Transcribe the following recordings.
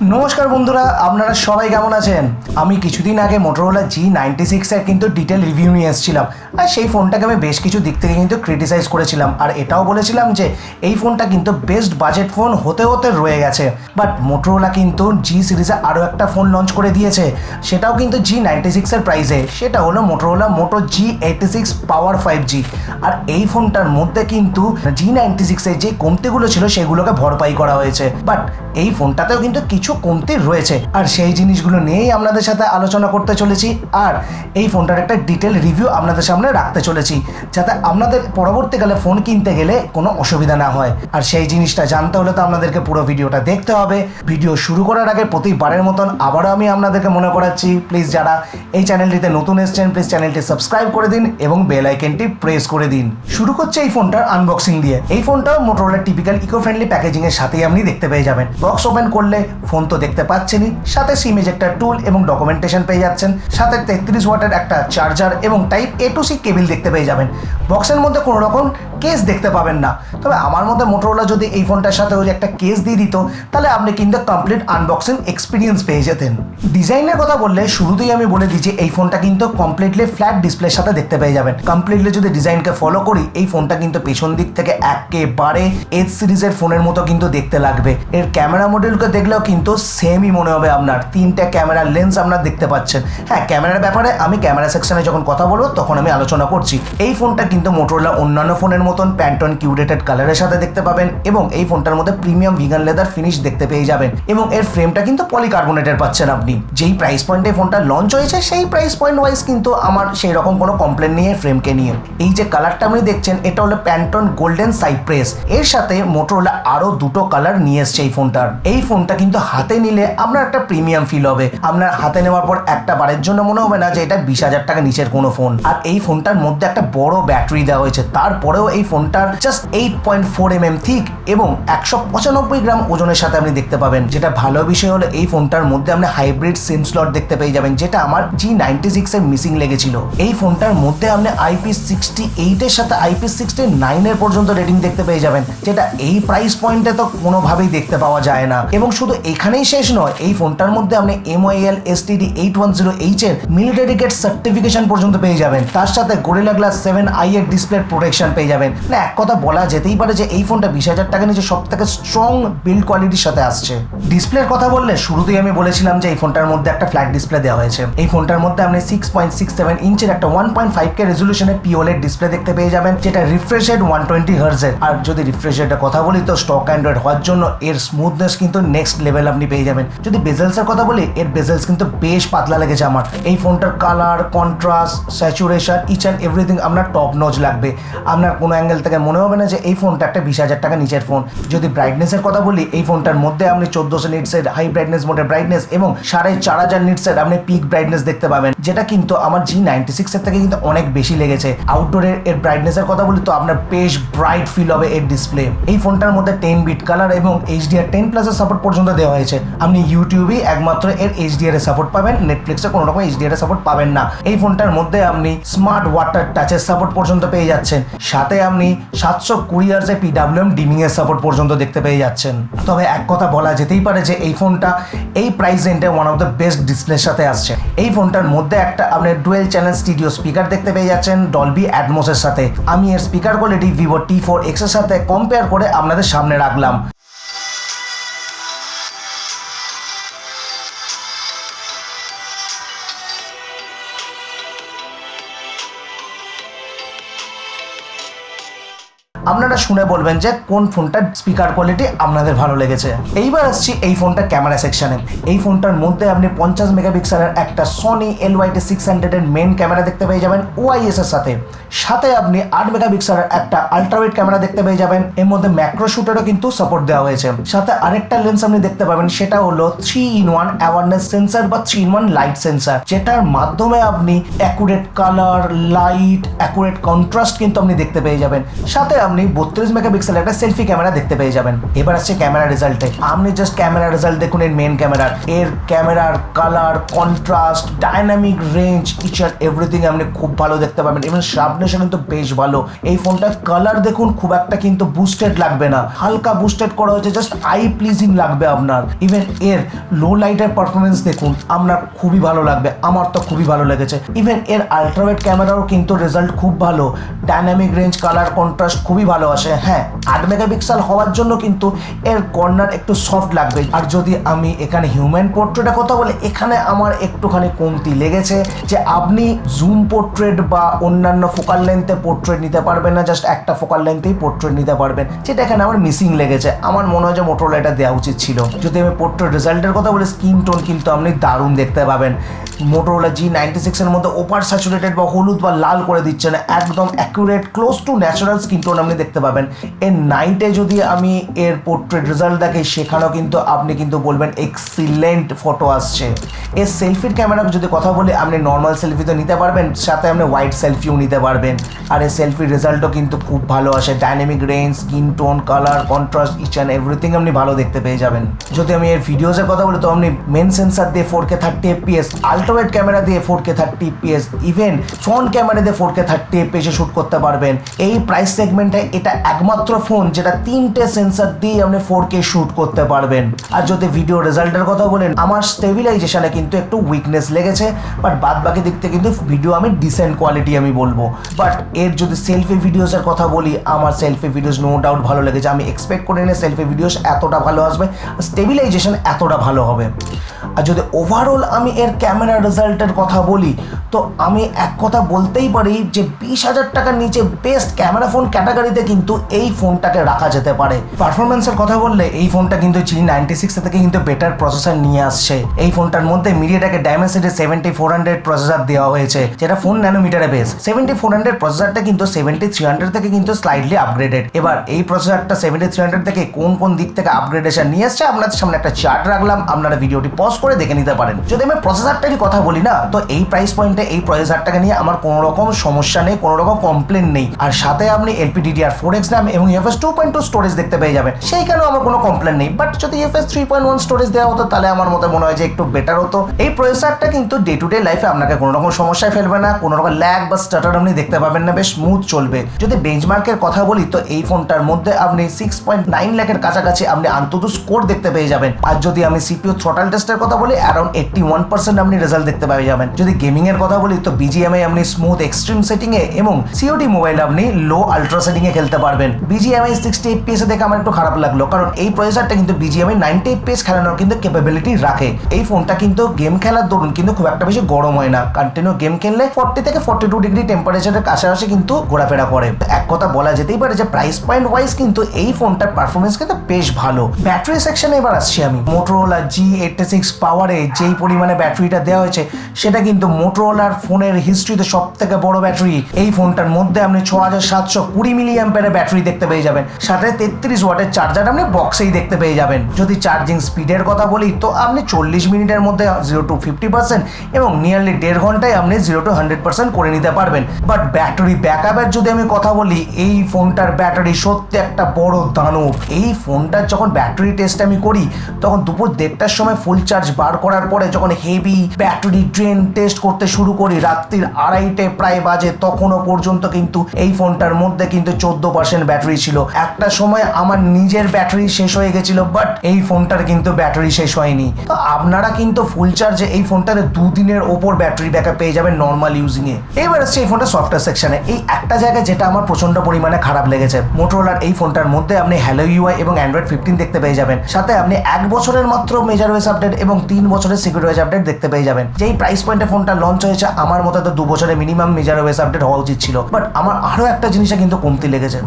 নমস্কার বন্ধুরা, আপনারা সবাই কেমন আছেন? আমি কিছুদিন আগে মোটরোলা G96 এর কিন্তু ডিটেল রিভিউ নিয়ে এসেছিলাম। আর সেই ফোনটাকে আমি বেশ কিছু দিক থেকে কিন্তু ক্রিটিসাইজ করেছিলাম, আর এটাও বলেছিলাম যে এই ফোনটা কিন্তু বেস্ট বাজেট ফোন হতে হতে রয়ে গেছে। বাট মোটরোলা কিন্তু জি সিরিজে আরও একটা ফোন লঞ্চ করে দিয়েছে, সেটাও কিন্তু G96 এর প্রাইসে। সেটা হলো মোটরোলা মোটো G86 পাওয়ার 5G। আর এই ফোনটার মধ্যে কিন্তু G96 এর যে কমতিগুলো ছিল সেগুলোকে ভরপাই করা হয়েছে। বাট এই ফোনটাতেও কিন্তু কিছু কমতি রয়েছে, আর সেই জিনিসগুলো নিয়েই আপনাদের সাথে আলোচনা করতে চলেছি। আর এই ফোনটার একটা ডিটেল রিভিউ আপনাদের সামনে রাখতে চলেছি, যাতে আপনাদের পরবর্তীকালে ফোন কিনতে গেলে কোনো অসুবিধা না হয়। আর সেই জিনিসটা জানতে হলে তো আপনাদেরকে পুরো ভিডিওটা দেখতে হবে। ভিডিও শুরু করার আগে প্রতিবারের মতন আবারও আমি আপনাদেরকে মনে করাচ্ছি, প্লিজ যারা এই চ্যানেলটিতে নতুন এসেছেন প্লিজ চ্যানেলটি সাবস্ক্রাইব করে দিন এবং বেল আইকনটি প্রেস করে দিন। শুরু করছে এই ফোনটার আনবক্সিং দিয়ে। এই ফোনটাও মোটরোলার টিপিক্যাল ইকো ফ্রেন্ডলি প্যাকেজিং এর সাথেই আপনি দেখতে পেয়ে যাবেন। বক্স ওপেন করলে ফোন তো দেখতে পাচ্ছেনই, সাথে সিম এজেক্টর টুল এবং ডকুমেন্টেশন পেয়ে যাচ্ছেন, সাথে 33 ওয়াটের একটা চার্জার এবং type A to C cable দেখতে পেয়ে যাবেন। বক্সের মধ্যে কোনো রকম কেস দেখতে পাবেন না, তবে আমার মতে মোটরোলা যদি এই ফোনটার সাথে ওই একটা কেস দিয়ে দিত তাহলে আপনি কিন্তু কমপ্লিট আনবক্সিং এক্সপিরিয়েন্স পেয়ে যেতেন। ডিজাইনের কথা বললে শুরুতেই আমি বলে দিচ্ছি, এই ফোনটা কিন্তু কমপ্লিটলি ফ্ল্যাট ডিসপ্লের সাথে দেখতে পেয়ে যাবেন। কমপ্লিটলি যদি ডিজাইনকে ফলো করি, এই ফোনটা কিন্তু পেছন দিক থেকে একেবারে এইচ সিরিজের ফোনের মতো কিন্তু দেখতে লাগবে। এর ক্যামেরা মডেলকে দেখলেও কিন্তু সেমই মনে হবে আপনার। 3টে ক্যামেরা লেন্স আপনার দেখতে পাচ্ছেন। হ্যাঁ, ক্যামেরার ব্যাপারে আমি ক্যামেরা সেকশনে যখন কথা বলবো তখন আমি আলোচনা করছি। এই ফোনটা কিন্তু মোটরোলা অন্যান্য ফোনের মতন প্যান্টন কিউরেটেড কালারের সাথে দেখতে পাবেন, এবং এই ফোনটার মধ্যে প্রিমিয়াম ভিগান লেদার ফিনিশ দেখতে পেয়ে যাবেন, এবং এর ফ্রেমটা কিন্তু পলিকার্বনেটের পাচ্ছেন আপনি। যেই প্রাইস পয়েন্টে ফোনটা লঞ্চ হয়েছে সেই প্রাইস পয়েন্ট ওয়াইজ কিন্তু আমার সেই রকম কোনো কমপ্লেন নেই ফ্রেমকে নিয়ে। এই যে কালারটা আপনি দেখছেন এটা হলো প্যান্টন গোল্ডেন সাইপ্রেস। এর সাথে মোটরোলা আরো দুটো কালার নিয়ে এসছে এই ফোনটার। এই ফোনটা কিন্তু হাতে নিলে আপনার একটা প্রিমিয়াম ফিল হবে। আপনার হাতে নেওয়ার পর একটা বারের জন্য মনে হবে না যে এটা 20,000 টাকা নিচের কোনো ফোন। আর এই ফোনটার মধ্যে একটা বড় ব্যাটারি দেওয়া হয়েছে, তারপরেও এই ফোনটার জাস্ট 8.4 mm থিক এবং 195 গ্রাম ওজনের সাথে আপনি দেখতে পাবেন। যেটা ভালো বিষয় হলো এই ফোনটার মধ্যে আপনি হাইব্রিড সিম স্লট দেখতে পেয়ে যাবেন, যেটা আমার G96 এর মিসিং লেগেছিল। এই ফোনটার মধ্যে আপনি IP68 এর সাথে IP69 এর পর্যন্ত রেটিং দেখতে পেয়ে যাবেন, যেটা এই প্রাইস পয়েন্টে তো কোনোভাবেই দেখতে পাওয়া যায় না। এবং শুধু এখানেই শেষ নয়, এই ফোনটার মধ্যে আপনি MIL STD 810H এর মিলিটারি গ্রেড সার্টিফিকেশন পর্যন্ত পেয়ে যাবেন। তার সাথে গরিলা গ্লাস 7i এর ডিসপ্লে প্রোটেকশন পেয়ে যাবেন। না, এক কথা বলা যেতেই পারে যে এই ফোনটা 20,000 টাকা নিচে সব থেকে স্ট্রং বিল্ড কোয়ালিটির সাথে আসছে। ডিসপ্লের কথা বললে শুরুতেই আমি বলেছিলাম যে এই ফোনটার মধ্যে একটা ফ্ল্যাট ডিসপ্লে দেওয়া হয়েছে। এই ফোনটার মধ্যে আপনি 6.67 ইঞ্চের একটা 1.5K রেজলিউশনের POLED ডিসপ্লে দেখতে পেয়ে যাবেন, যেটা রিফ্রেশ রেট 120 Hz এর। আর যদি রিফ্রেশ রেটের কথা বলি তো স্টক অ্যান্ড্রয়েড হওয়ার জন্য এর স্মুথনেস কিন্তু নেক্সট লেভেল আপনি পেয়ে যাবেন। যদি বেজেলস এর কথা বলি, এর বেজেলস কিন্তু বেশ পাতলা লেগেছে আমার। এই ফোনটার colour, contrast, saturation, each and everything আপনার টপ নচ লাগবে। আপনার কোনো অ্যাঙ্গেল থেকে মনে হবে না যে এই ফোনটা একটা 20,000 টাকা নিচের ফোন। যদি ব্রাইটনেসের কথা বলি, এই ফোনটার মধ্যে আপনি 1400 নিটসের হাই ব্রাইটনেস মোডের ব্রাইটনেস এবং 4500 নিটসের আপনি পিক ব্রাইটনেস দেখতে পাবেন, যেটা কিন্তু আমার G96 এর থেকে কিন্তু অনেক বেশি লেগেছে। আউটডোরের এর ব্রাইটনেসের কথা বলি তো আপনার বেশ ব্রাইট ফিল হবে এর ডিসপ্লে। এই ফোনটার মধ্যে 10 বিট কালার এবং HDR10+ এর সাপোর্ট পর্যন্ত দেওয়া হয়েছে। আপনি ইউটিউবে একমাত্র এর HDR এর সাপোর্ট পাবেন, নেটফ্লিক্সে কোনো রকম HDR এর সাপোর্ট পাবেন না। এই ফোনটার মধ্যে আপনি স্মার্ট ওয়াটার টাচের সাপোর্ট পর্যন্ত পেয়ে যাচ্ছেন, সাথে আপনি 720 Hz এর PWM ডিমিং এর সাপোর্ট পর্যন্ত দেখতে পেয়ে যাচ্ছেন। তবে এক কথা বলা যেতেই পারে যে এই ফোনটা এই প্রাইস রেঞ্জে ওয়ান অফ দ্য বেস্ট ডিসপ্লের সাথে আসছে। এই ফোনটার মধ্যে একটা আপনি ডুয়েল চ্যানেল স্টুডিও স্পিকার দেখতে পেয়ে যাচ্ছেন ডলবি অ্যাটমস এর সাথে। আমি এর স্পিকার কোয়ালিটি Vivo T4X এর সাথে কম্পেয়ার করে আপনাদের সামনে রাখলাম। আপনারা শুনে বলবেন যে কোন ফোনটার স্পিকার কোয়ালিটি আপনাদের ভালো লেগেছে। এইবার আসছি এই ফোনটার ক্যামেরা সেকশনে। এই ফোনটার মধ্যে আপনি 50 মেগাপিক্সেলের একটা সনি LYT600 এর মেন ক্যামেরা দেখতে পেয়ে যাবেন OIS এর সাথে। সাথে আপনি 8 মেগাপিক্সেলের একটা আল্ট্রাওয়াইড ক্যামেরা দেখতে পেয়ে যাবেন। এর মধ্যে ম্যাক্রো শুটারও কিন্তু সাপোর্ট দেওয়া হয়েছে। সাথে আরেকটা লেন্স আপনি দেখতে পাবেন, সেটা হলো 3-in-1 অ্যাওয়ারনেস সেন্সর বা 3-in-1 লাইট সেন্সর, যেটার মাধ্যমে আপনি accurate colour, light, accurate contrast কিন্তু আপনি দেখতে পেয়ে যাবেন। সাথে আপনি আপনি 32 মেগাপিক্সেল একটা সেলফি ক্যামেরা দেখতে পেয়ে যাবেন। এবার আসছে ক্যামেরা রেজাল্টে। আপনি জাস্ট ক্যামেরা রেজাল্ট দেখুন এর মেন ক্যামেরার, এর ক্যামেরার colour, contrast, dynamic range, each and everything আপনি খুব ভালো দেখতে পাবেন। এবং শার্পনেসও কিন্তু বেশ ভালো। এই ফোনটার কালার দেখুন খুব একটা কিন্তু বুস্টেড লাগবে না, হালকা বুস্টেড করা হয়েছে, জাস্ট আই প্লিজিং লাগবে আপনার। ইভেন এর লো লাইটের পারফরমেন্স দেখুন, আপনার খুবই ভালো লাগবে, আমার তো খুবই ভালো লেগেছে। ইভেন এর আলট্রাওয়াইড ক্যামেরাও কিন্তু রেজাল্ট খুব ভালো, ডাইনামিক রেঞ্জ, কালার, কন্ট্রাস্ট খুবই ভালো আসে। হ্যাঁ, 8 মেগাপিক্সেল হওয়ার জন্য কিন্তু এর কর্নার একটু সফট লাগবে। আর যদি আমি এখানে হিউম্যান পোর্ট্রেটের কথা বলি, এখানে আমার একটুখানি কমতি লেগেছে যে আপনি জুম পোর্ট্রেট বা অন্যান্য ফোকাল লেন্থে পোর্ট্রেট নিতে পারবেন না, জাস্ট একটা ফোকাল লেন্থেই পোর্ট্রেট নিতে পারবেন, যেটা এখানে আমার মিসিং লেগেছে। আমার মনে হয় যে মোটরোলা এটা দেওয়া উচিত ছিল। যদি আমি পোর্ট্রেট রেজাল্টের কথা বলি, স্কিন টোন কিন্তু আপনি দারুণ দেখতে পাবেন। মোটরোলা G96 এর মধ্যে ওভার স্যাচুরেটেড বা হলুদ বা লাল করে দিচ্ছে না, একদম accurate close two natural skin tone আপনি দেখতে পাবেন। এর নাইটে যদি আমি এর পোর্ট্রেট রেজাল্ট দেখি, সেখানেও কিন্তু আপনি কিন্তু বলবেন এক্সিলেন্ট ফটো আসছে। এর সেলফির ক্যামেরা যদি কথা বলি, আপনি নর্মাল সেলফি তো নিতে পারবেন, সাথে আপনি ওয়াইড সেলফিও নিতে পারবেন। আর এই সেলফির রেজাল্টও কিন্তু খুব ভালো আসে, dynamic range, skin tone, colour, contrast, each and everything আপনি ভালো দেখতে পেয়ে যাবেন। যদি আমি এর ভিডিওসের কথা বলি, তো আপনি মেন সেন্সার দিয়ে 4K 30 fps, আল্ট্রাওয়াইড ক্যামেরা দিয়ে 4K 30 fps, even front camera দিয়ে 4K 30 fps শুট করতে পারবেন। এই প্রাইস সেগমেন্টে এটা একমাত্র ফোন যেটা 3টে সেন্সার দিয়ে আপনি 4K শুট করতে পারবেন। আর যদি ভিডিও রেজাল্টের কথা বলেন, আমার স্টেবিলাইজেশনে কিন্তু একটু উইকনেস লেগেছে, বাট বাদ বাকি দিক থেকে কিন্তু ভিডিও আমি ডিসেন্ট কোয়ালিটি আমি বলবো। বাট এর যদি সেলফি ভিডিওসের কথা বলি, আমার সেলফি ভিডিওস নো ডাউট ভালো লেগেছে। আমি এক্সপেক্ট করি না সেলফি ভিডিওস এতটা ভালো আসবে, স্টেবিলাইজেশন এতটা ভালো হবে। আর যদি ওভারঅল আমি এর ক্যামেরা রেজাল্টের কথা বলি, তো আমি এক কথা বলতেই পারি যে 20,000 টাকার নিচে বেস্ট ক্যামেরা ফোন ক্যাটাগরিতে কিন্তু এই ফোনটাকে রাখা যেতে পারে। পারফরমেন্সের কথা বললে এই ফোনটা কিন্তু G96 থেকে কিন্তু বেটার প্রসেসর নিয়ে আসছে। এই ফোনটার মধ্যে মিডিয়াটেকের ডাইমেনসিটি 7400 প্রসেসর দেওয়া হয়েছে, যেটা 4 ন্যানোমিটারে বেস। 7400 প্রসেসরটা কিন্তু 7300 থেকে কিন্তু স্লাইডলি আপগ্রেডেড। এবার এই প্রসেসরটা 7300 থেকে কোন কোন দিক থেকে আপগ্রেডেশন নিয়ে আসছে, আপনাদের সামনে একটা চার্ট রাখলাম, আপনারা ভিডিওটি পজ করে দেখে নিতে পারেন। যদি আমি প্রসেসরটারই কথা বলি না, তো এই প্রাইস পয়েন্টে এই প্রসেসরটাকে নিয়ে আমার কোনো রকম সমস্যা নেই, কোনো রকম কমপ্লেন নেই। আর সাথে আপনি LPDDR4X RAM এবং UFS 2.2 স্টোরেজ দেখতে পেয়ে যাবেন, সেইখানেও আমার কোনো কমপ্লেন নেই। বাট যদি UFS 3.1 স্টোরেজ দেওয়া হতো, তাহলে আমার মনে হয় যে একটু বেটার হতো। এই প্রসেসরটা কিন্তু ডে টু ডে লাইফে আপনাকে কোনো রকম সমস্যায় ফেলবে না, কোনো রকম ল্যাগ বা স্টাটার আপনি দেখতে পাবেন না, বেশ স্মুথ চলবে। যদি বেঞ্চমার্কের কথা বলি, তো এই ফোনটার মধ্যে আপনি 6.9 লাখের কাছাকাছি আপনি আন্তত স্কোর দেখতে পেয়ে যাবেন। আর যদি আমি CPU থ্রটাল টেস্টের কথা বলি, অ্যারাউন্ড 81% আপনি রেজাল্ট দেখতে পেয়ে যাবেন। যদি গেমিং এর কথা বলি, তো BGMI আপনি স্মুথ এক্সট্রিম সেটিং এ এবং COD মোবাইল আপনি লো আলট্রা সেটিং এ খেলতে পারবেন। BGMI 60 fps এ দেখে আমার একটু খারাপ লাগলো, কারণ এই প্রসেসরটা কিন্তু BGMI 90 fps খেলানোর কিন্তু ক্যাপাবিলিটি রাখে। এই ফোনটা কিন্তু গেম খেলার দরুন কিন্তু খুব একটা বেশি গরম হয় না, কন্টিনিউ গেম খেললে 40 থেকে 42 ডিগ্রি টেম্পারেচারের কাছাকাছি কিন্তু ঘোরাফেরা করে। এক কথা বলা যেতেই পারে যে প্রাইস পয়েন্ট ওয়াইজ কিন্তু এই ফোনটার পারফরমেন্স কিন্তু বেশ ভালো। ব্যাটারি সেকশনে এবার আসছি আমি। মোটরোলা G86 পাওয়ারে যেই পরিমাণে ব্যাটারিটা দেওয়া হয়েছে, সেটা কিন্তু মোটরোলার ফোনের হিস্ট্রিতে সব থেকে বড় ব্যাটারি। এই ফোনটার মধ্যে আপনি 6720 মিলিঅ্যাম্পিয়ারের ব্যাটারি দেখতে পেয়ে যাবেন, সাথে 33 ওয়াটের চার্জার আপনি বক্সেই দেখতে পেয়ে যাবেন। যদি চার্জিং স্পিডের কথা বলি, তো আপনি 40 মিনিটের মধ্যে 0 to 50% এবং নিয়ারলি 1.5 ঘন্টায় আপনি 0 to 100% করে নিতে পারবেন। বাট ব্যাটারি ব্যাকআপের যদি আমি কথা বলি, এই ফোনটার ব্যাটারি সত্যি একটা বড় দানব। এই ফোনটার যখন ব্যাটারি টেস্ট আমি করি, তখন দুপুর 1:30টার সময় ফুল চার্জ বার করার পরে যখন হেভি ব্যাটারি ড্রেন টেস্ট করতে শুরু করি, রাত্রির 2:30 প্রায় বাজে, তখনও পর্যন্ত কিন্তু এই ফোনটার মধ্যে কিন্তু 14% ব্যাটারি ছিল। একটা সময় আমার নিজের ব্যাটারি শেষ হয়ে গেছিল, বাট এই ফোনটার কিন্তু ব্যাটারি শেষ হয়নি। তো আপনারা কিন্তু ফুল চার্জে এই ফোনটাতে 2 দিনের ওপর ব্যাটারি ব্যাকআপ পেয়ে যাবেন নর্মাল ইউজিং এ। এবার আসছে এই ফোনটা সফটওয়্যার সেকশনে। এই একটা জায়গায় যেটা আমার প্রচন্ড পরিমাণে খারাপ লেগেছে, মোটরোলার এই ফোনটার মধ্যে আপনি হ্যালো UI এবং Android 15 দেখতে পেয়ে যাবেন, সাথে আপনি 1 বছরের মাত্র মেজর ওএস আপডেট এবং 3 বছরের সিকিউরিটি ওএস আপডেট দেখতে পেয়ে যাবেন। যেই প্রাইস পয়েন্টে ফোনটা লঞ্চ হয়েছে, আমার মতে তো 2 বছরের মিনিমাম মেজর ওএস আপডেট হওয়া উচিত ছিল। বাট আমার আরও একটা জিনিসে কিন্তু কমতি লেগেছে,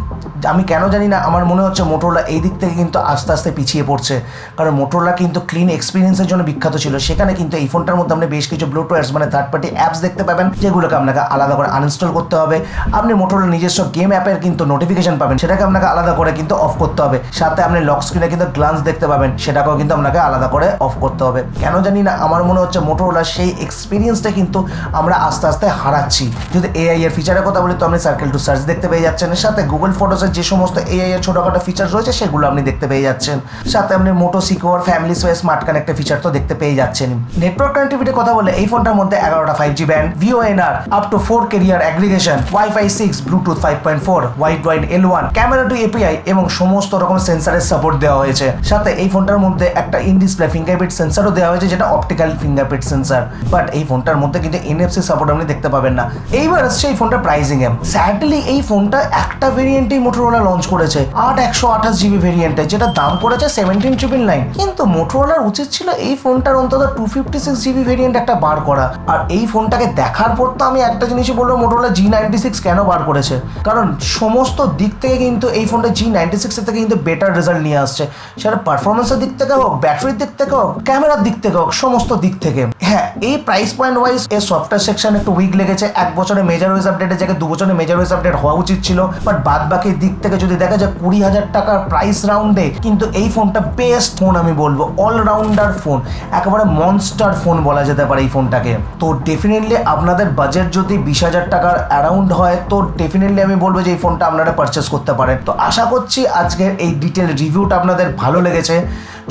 আমি কেন জানি না, আমার মনে হচ্ছে মোটরোলা এই দিক থেকে কিন্তু আস্তে আস্তে পিছিয়ে পড়ছে। কারণ মোটরোলা কিন্তু ক্লিন এক্সপিরিয়েন্সের জন্য বিখ্যাত ছিল, সেখানে কিন্তু এই ফোনটার মধ্যে আপনি বেশ কিছু ব্লুটুথ মানে থার্ড পার্টি অ্যাপস দেখতে পাবেন, যেগুলোকে আপনাকে আলাদা করে আনইনস্টল করতে হবে। আপনি মোটরোলা নিজস্ব গেম অ্যাপের কিন্তু নোটিফিকেশন পাবেন, সেটাকে আপনাকে আলাদা করে কিন্তু অফ করতে হবে। সাথে আপনি লক স্ক্রিনে কিন্তু গ্লান্স দেখতে পাবেন, সেটাকেও কিন্তু আপনাকে আলাদা করে অফ করতে হবে। কেন জানি না, আমার মনে হচ্ছে মোটরোলা মোটরোলা সেই এক্সপিরিয়েন্সটা কিন্তু আমরা আস্তে আস্তে হারাচ্ছি। যদি এআই এর ফিচারের কথা বলি তো আপনি সার্কেল টু সার্চ দেখতে পেয়ে যাচ্ছেন, এর সাথে গুগল ফটোসের যে সমস্ত এআই এর ছোটখাটো ফিচার রয়েছে সেগুলো আপনি দেখতে পেয়ে যাচ্ছেন, সাথে আপনি মোটো সিকিউর ফ্যামিলি স্মার্ট কানেক্টের ফিচার তো দেখতে পেয়ে যাচ্ছেন। নেটওয়ার্ক কানেক্টিভিটির কথা বলে এই ফোনটার মধ্যে 11টা 5G band, VoNR up to 4 carrier aggregation, Wi-Fi 6, Bluetooth 5.4, wide L1, camera two API এবং সমস্ত রকম সেন্সরের সাপোর্ট দেওয়া হয়েছে। সাথে এই ফোনটার মধ্যে একটা ইন ডিসপ্লে ফিঙ্গারপ্রিন্ট সেন্সরও দেওয়া হয়েছে, যেটা অপটিক্যাল ফিঙ্গারপ্রিন্ট সেন্সর। বাট এই ফোনটার মধ্যে কিন্তু NFC সাপোর্ট আপনি দেখতে পাবেন না। এইবার আসছে এই ফোনটার প্রাইসিং এ। স্যাডলি এই ফোনটা একটা ভেরিয়েন্টেই মোটরোলা লঞ্চ করেছে, 128GB ভেরিয়েন্টে, যেটা দাম করেছে 17,999। কিন্তু মোটরোলার উচিত ছিল এই ফোনটার অন্তত 256GB ভেরিয়েন্ট একটা বার করা। আর এই ফোনটাকে দেখার পর তো আমি একটা জিনিসই বলবো, মোটরোলা G96 কেন বার করেছে, কারণ সমস্ত দিক থেকে কিন্তু এই ফোনটা G96 এর থেকে কিন্তু বেটার রেজাল্ট নিয়ে আসছে, সেটা পারফরমেন্সের দিক থেকে হোক, ব্যাটারির দিক থেকে হোক, ক্যামেরার দিক থেকে হোক, সমস্ত দিক থেকে। হ্যাঁ, এই প্রাইস পয়েন্ট ওয়াইজ এর সফটওয়্যার সেকশন একটু উইক লেগেছে। 1 বছরে মেজর ওয়েস আপডেটের জায়গায় 2 বছরে মেজর ওয়েস আপডেট হওয়া উচিত ছিল। বাট বাদ বাকি দিক থেকে যদি দেখা যায় 20,000 টাকার প্রাইস রাউন্ডে কিন্তু এই ফোনটা বেস্ট ফোন আমি বলবো, অলরাউন্ডার ফোন, একেবারে মনস্টার ফোন বলা যেতে পারে এই ফোনটাকে। তো ডেফিনেটলি আপনাদের বাজেট যদি 20,000 টাকার অ্যারাউন্ড হয় তো ডেফিনেটলি আমি বলবো যে এই ফোনটা আপনারা পারচেস করতে পারেন। তো আশা করছি আজকের এই ডিটেল রিভিউটা আপনাদের ভালো লেগেছে।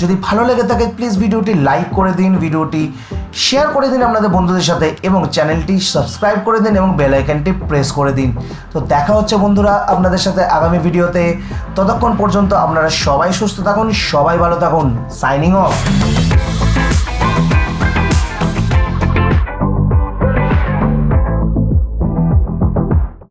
যদি ভালো লেগে থাকে প্লিজ ভিডিওটি লাইক করে দিন, ভিডিওটি শেয়ার করে দিন আপনাদের বন্ধুদের সাথে এবং চ্যানেলটি সাবস্ক্রাইব করে দিন এবং বেল আইকনটি প্রেস করে দিন। তো দেখা হচ্ছে বন্ধুরা আপনাদের সাথে আগামী ভিডিওতে। ততক্ষণ পর্যন্ত আপনারা সবাই সুস্থ থাকুন, সবাই ভালো থাকুন। Signing off.